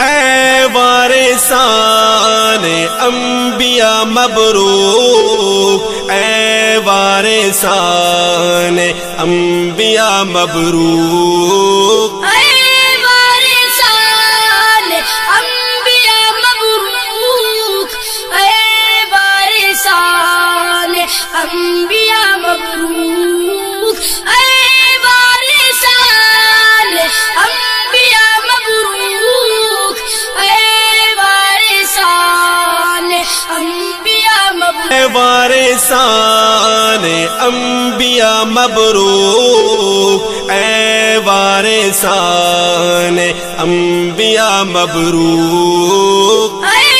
اے وارثان انبیاء مبروک، اے وارثان انبیاء مبروک، اے وارثان انبیاء مبروک، اے وارثان انبیاء مبروک، اے وارثان انبیاء مبروک، اے وارثان انبیاء مبروک، اے وارثان انبیاء مبروک، اے وارثان انبیاء مبروک، اے